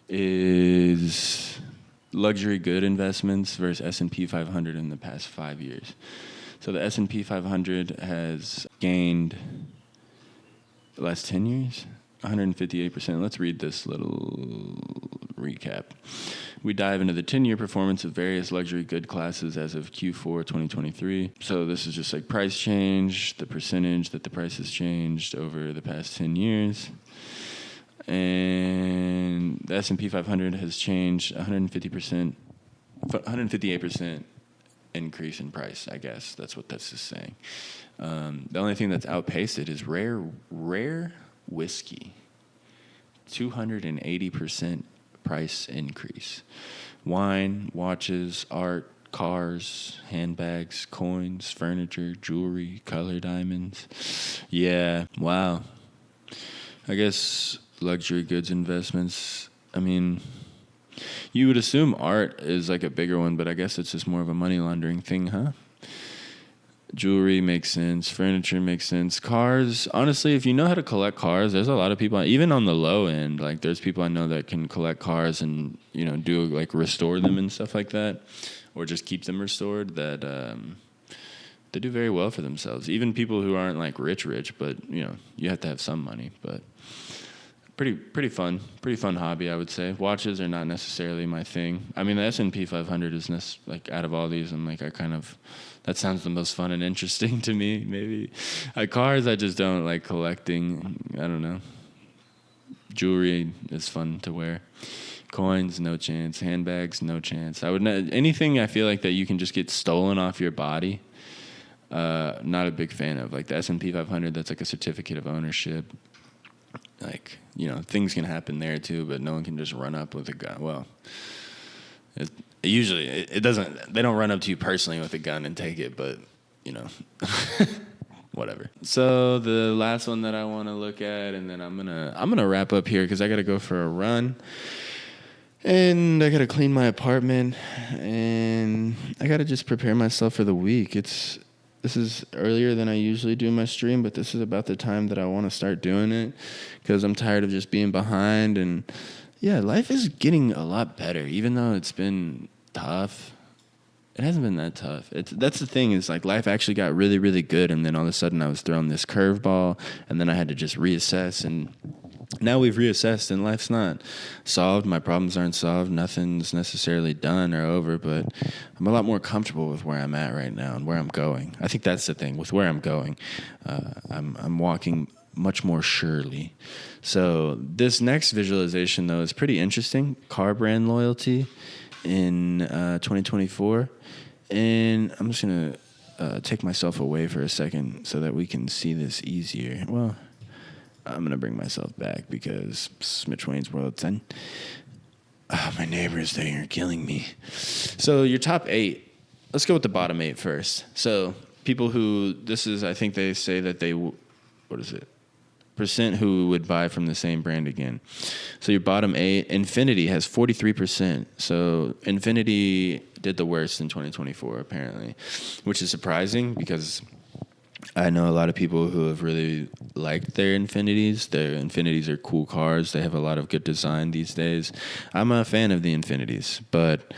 is luxury good investments versus S&P 500 in the past 5 years. So the S&P 500 has gained, the last 10 years, 158%. Let's read this little recap. We dive into the 10-year performance of various luxury good classes as of Q4 2023. So this is just like price change, the percentage that the price has changed over the past 10 years. And the S&P 500 has changed 158% increase in price, I guess. That's what this is saying. The only thing that's outpaced it is rare whiskey. 280% price increase. Wine, watches, art, cars, handbags, coins, furniture, jewelry, color diamonds. Yeah, wow. I guess luxury goods investments, I mean, you would assume art is like a bigger one, but I guess it's just more of a money laundering thing, huh? Jewelry makes sense. Furniture makes sense. Cars, honestly, if you know how to collect cars, there's a lot of people, even on the low end, like there's people I know that can collect cars and, you know, do like restore them and stuff like that, or just keep them restored, that they do very well for themselves. Even people who aren't like rich, but, you know, you have to have some money, but pretty fun hobby, I would say. Watches are not necessarily my thing. I mean, the S&P 500 is like out of all these, I'm like, that sounds the most fun and interesting to me, maybe. Cars, I just don't like collecting. I don't know. Jewelry is fun to wear. Coins, no chance. Handbags, no chance. I would not, anything I feel like that you can just get stolen off your body. Not a big fan of. Like the S&P 500, that's like a certificate of ownership. Like, you know, things can happen there too, but no one can just run up with a gun. Well, it doesn't. They don't run up to you personally with a gun and take it, but you know. Whatever. So the last one that I want to look at, and then I'm gonna wrap up here because I gotta go for a run. And I got to clean my apartment, and I got to just prepare myself for the week. This is earlier than I usually do my stream, but this is about the time that I want to start doing it because I'm tired of just being behind. And yeah, life is getting a lot better, even though it's been tough. It hasn't been that tough. That's the thing is like life actually got really, really good, and then all of a sudden I was thrown this curveball, and then I had to just reassess, and now we've reassessed and life's not solved. My problems aren't solved. Nothing's necessarily done or over, but I'm a lot more comfortable with where I'm at right now and where I'm going. I think that's the thing with where I'm going. I'm walking much more surely. So this next visualization, though, is pretty interesting. Car brand loyalty in 2024. And I'm just going to take myself away for a second so that we can see this easier. Well, I'm going to bring myself back because Mitch Wayne's World 10. Oh, my neighbors, they are killing me. So your top 8, let's go with the bottom 8 first. So people who, I think they say that they, what is it? Percent who would buy from the same brand again. So your bottom 8, Infinity has 43%. So Infinity did the worst in 2024, apparently, which is surprising because I know a lot of people who have really liked their Infinities. Their Infinities are cool cars. They have a lot of good design these days. I'm a fan of the Infinities, but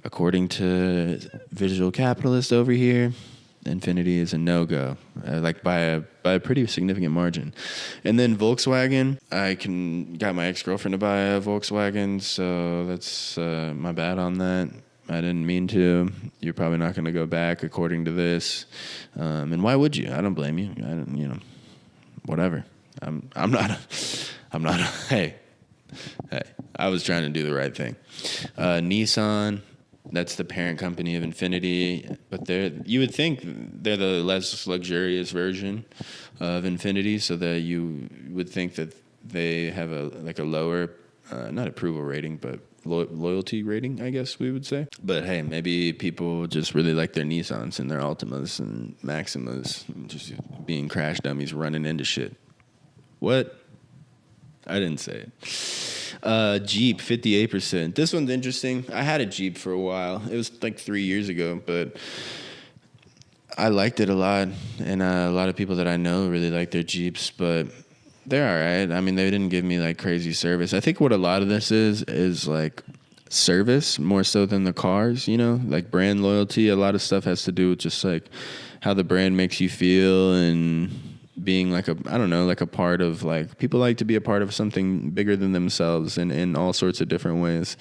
according to Visual Capitalist over here, Infinity is a no-go, like by a pretty significant margin. And then Volkswagen, got my ex-girlfriend to buy a Volkswagen, so that's my bad on that. I didn't mean to. You're probably not going to go back according to this. And why would you? I don't blame you. Whatever. I'm not hey, I was trying to do the right thing. Nissan, that's the parent company of Infinity, but you would think they're the less luxurious version of Infinity, so that you would think that they have a lower, not approval rating, but loyalty rating, I guess we would say. But hey, maybe people just really like their Nissans and their Altimas and Maximas, just being crash dummies running into shit. What? I didn't say it. Jeep, 58%. This one's interesting. I had a Jeep for a while. It was like 3 years ago, but I liked it a lot. And a lot of people that I know really like their Jeeps, but they're all right. I mean, they didn't give me like crazy service. I think what a lot of this is like service more so than the cars, like brand loyalty. A lot of stuff has to do with just like how the brand makes you feel and being like a part of, like, people like to be a part of something bigger than themselves in all sorts of different ways.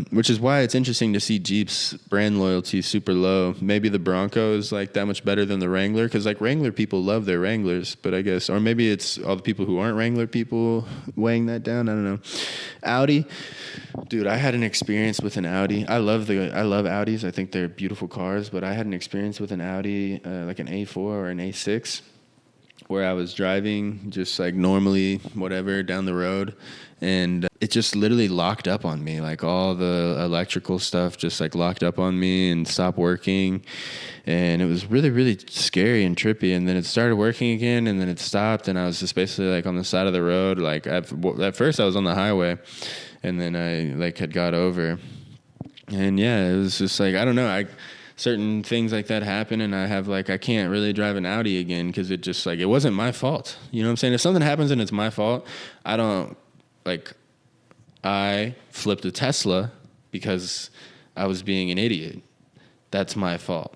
Which is why it's interesting to see Jeep's brand loyalty super low. Maybe the Bronco is like that much better than the Wrangler, because like Wrangler people love their Wranglers, but I guess, or maybe it's all the people who aren't Wrangler people weighing that down. I don't know. Audi, dude, I had an experience with an Audi. I love Audis. I think they're beautiful cars, but I had an experience with an Audi, like an A4 or an A6, where I was driving just like normally, whatever, down the road, and it just literally locked up on me. Like all the electrical stuff just like locked up on me and stopped working. And it was really, really scary and trippy. And then it started working again, and then it stopped, and I was just basically like on the side of the road. Like at first I was on the highway, and then I like had got over. And yeah, it was just like, I don't know, certain things like that happen, and I can't really drive an Audi again because it just like, it wasn't my fault. You know what I'm saying? If something happens and it's my fault, I flipped a Tesla because I was being an idiot. That's my fault.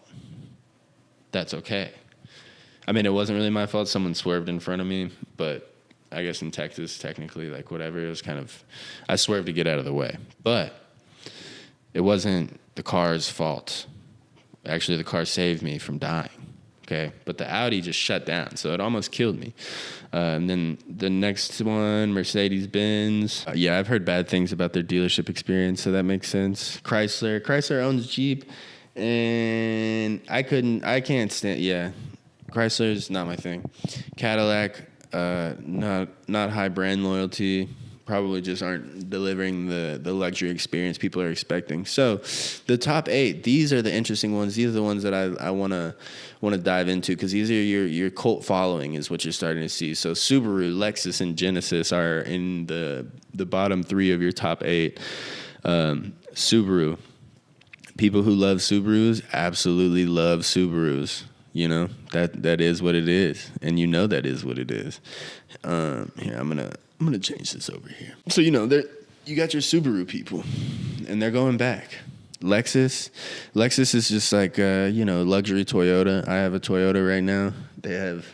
That's okay. I mean, it wasn't really my fault. Someone swerved in front of me, but I guess in Texas, technically, like whatever, it was kind of, I swerved to get out of the way. But it wasn't the car's fault. Actually, the car saved me from dying okay, but the Audi just shut down, so it almost killed me. And then the next one, Mercedes-Benz. Yeah, I've heard bad things about their dealership experience, so that makes sense. Chrysler owns Jeep, and I can't stand, yeah. Chrysler's not my thing. Cadillac, not high brand loyalty. Probably just aren't delivering the luxury experience people are expecting. So the top 8, these are the interesting ones. These are the ones that I want to dive into, because these are your cult following is what you're starting to see. So Subaru, Lexus, and Genesis are in the bottom 3 of your top 8. Subaru, people who love Subarus absolutely love Subarus. You know, that is what it is, and you know that is what it is. Here, I'm gonna change this over here. So you got your Subaru people, and they're going back. Lexus is just like luxury Toyota. I have a Toyota right now. They have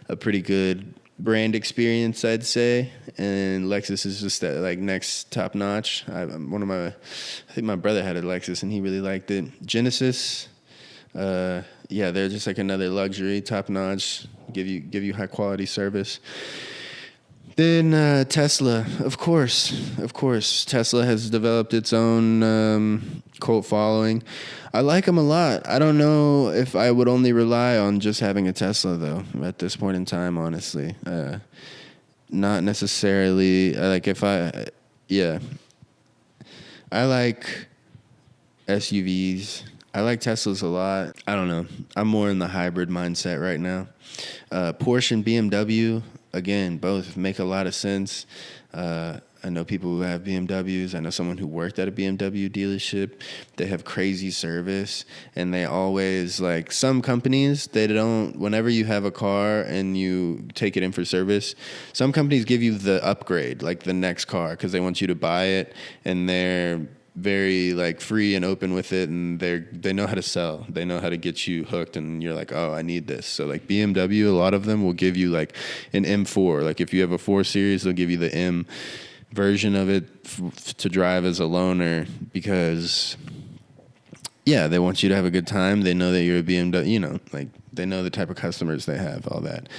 a pretty good brand experience, I'd say, and Lexus is just that like next top notch. I think my brother had a Lexus and he really liked it. Genesis. Yeah, they're just like another luxury, top notch, give you high quality service. Then Tesla, of course, Tesla has developed its own cult following. I like them a lot. I don't know if I would only rely on just having a Tesla though at this point in time, honestly. Not necessarily. I like SUVs. I like Teslas a lot. I don't know. I'm more in the hybrid mindset right now. Porsche and BMW, again, both make a lot of sense. I know people who have BMWs. I know someone who worked at a BMW dealership. They have crazy service, and they always, like, some companies, they don't, whenever you have a car and you take it in for service, some companies give you the upgrade, like the next car, because they want you to buy it, and they're very like free and open with it, and they know how to sell. They know how to get you hooked, and you're like, oh, I need this. So like BMW, a lot of them will give you like an M4. Like if you have a 4 Series, they'll give you the M version of it to drive as a loaner, because yeah, they want you to have a good time. They know that you're a BMW, like they know the type of customers they have, all that.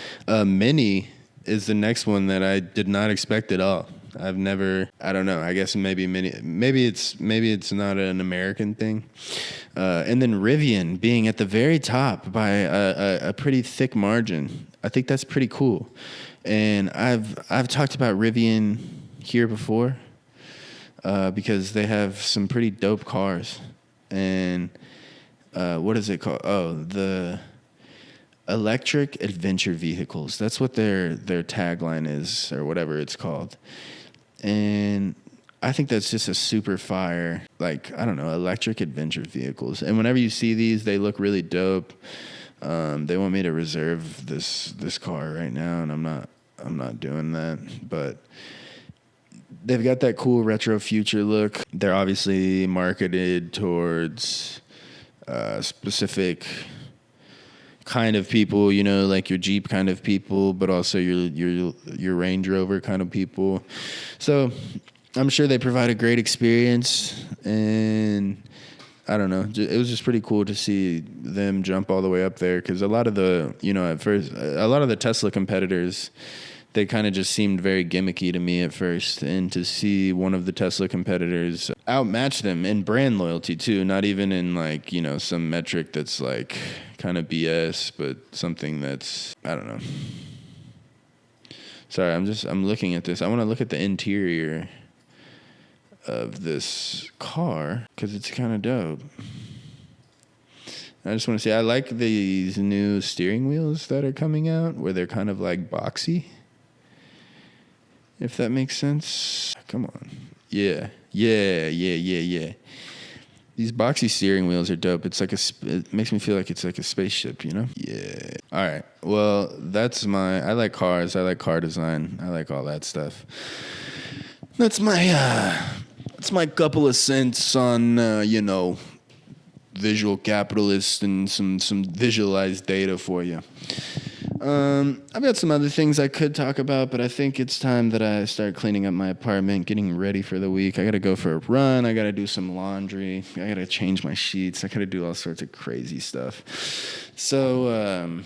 Mini is the next one that I did not expect at all. I don't know. I guess maybe it's not an American thing. And then Rivian being at the very top by a pretty thick margin. I think that's pretty cool. And I've talked about Rivian here before because they have some pretty dope cars. And what is it called? Oh, the electric adventure vehicles. That's what their tagline is, or whatever it's called. And I think that's just a super fire, like, I don't know, electric adventure vehicles. And whenever you see these, they look really dope. They want me to reserve this car right now, and I'm not doing that. But they've got that cool retro future look. They're obviously marketed towards specific kind of people, like your Jeep kind of people, but also your Range Rover kind of people. So I'm sure they provide a great experience, and I don't know. It was just pretty cool to see them jump all the way up there, because a lot of the, at first, a lot of the Tesla competitors, they kind of just seemed very gimmicky to me at first. And to see one of the Tesla competitors outmatch them in brand loyalty too, not even in like, some metric that's like kind of BS, but something that's, I don't know. Sorry, I'm looking at this. I want to look at the interior of this car because it's kind of dope. I just want to say, I like these new steering wheels that are coming out where they're kind of like boxy. If that makes sense. Come on. Yeah. These boxy steering wheels are dope. It's like it makes me feel like it's like a spaceship, Yeah. All right. Well, I like cars. I like car design. I like all that stuff. That's my couple of cents on, visual capitalist and some visualized data for you. I've got some other things I could talk about, but I think it's time that I start cleaning up my apartment, getting ready for the week. I got to go for a run. I got to do some laundry. I got to change my sheets. I got to do all sorts of crazy stuff. So,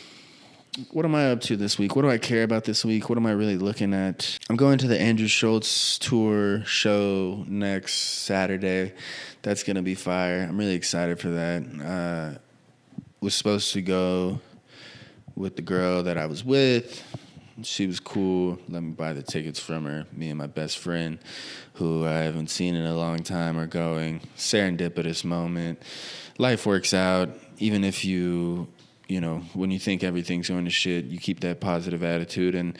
what am I up to this week? What do I care about this week? What am I really looking at? I'm going to the Andrew Schultz tour show next Saturday. That's going to be fire. I'm really excited for that. Was supposed to go with the girl that I was with. She was cool. Let me buy the tickets from her. Me and my best friend, who I haven't seen in a long time, are going. Serendipitous moment. Life works out. Even if you know, when you think everything's going to shit, you keep that positive attitude and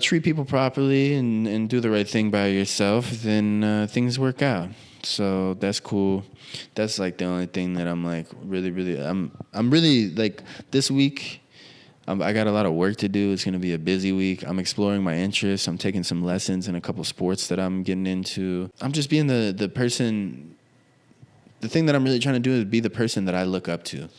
treat people properly and do the right thing by yourself, then things work out. So that's cool. That's like the only thing that I'm like really I'm really like this week. I got a lot of work to do. It's going to be a busy week. I'm exploring my interests. I'm taking some lessons in a couple sports that I'm getting into. I'm just being the person. The thing that I'm really trying to do is be the person that I look up to.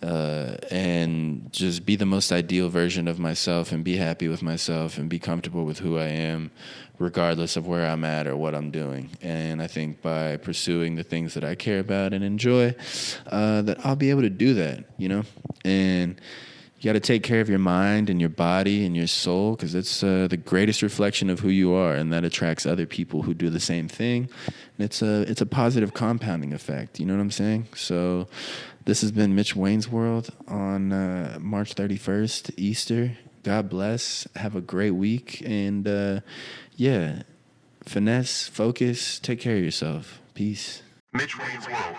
And just be the most ideal version of myself and be happy with myself and be comfortable with who I am, regardless of where I'm at or what I'm doing. And I think by pursuing the things that I care about and enjoy, that I'll be able to do that, you know? And you got to take care of your mind and your body and your soul because it's the greatest reflection of who you are, and that attracts other people who do the same thing. And it's a positive compounding effect. You know what I'm saying? So this has been Mitch Wayne's World on March 31st, Easter. God bless. Have a great week. And, finesse, focus, take care of yourself. Peace. Mitch Wayne's World.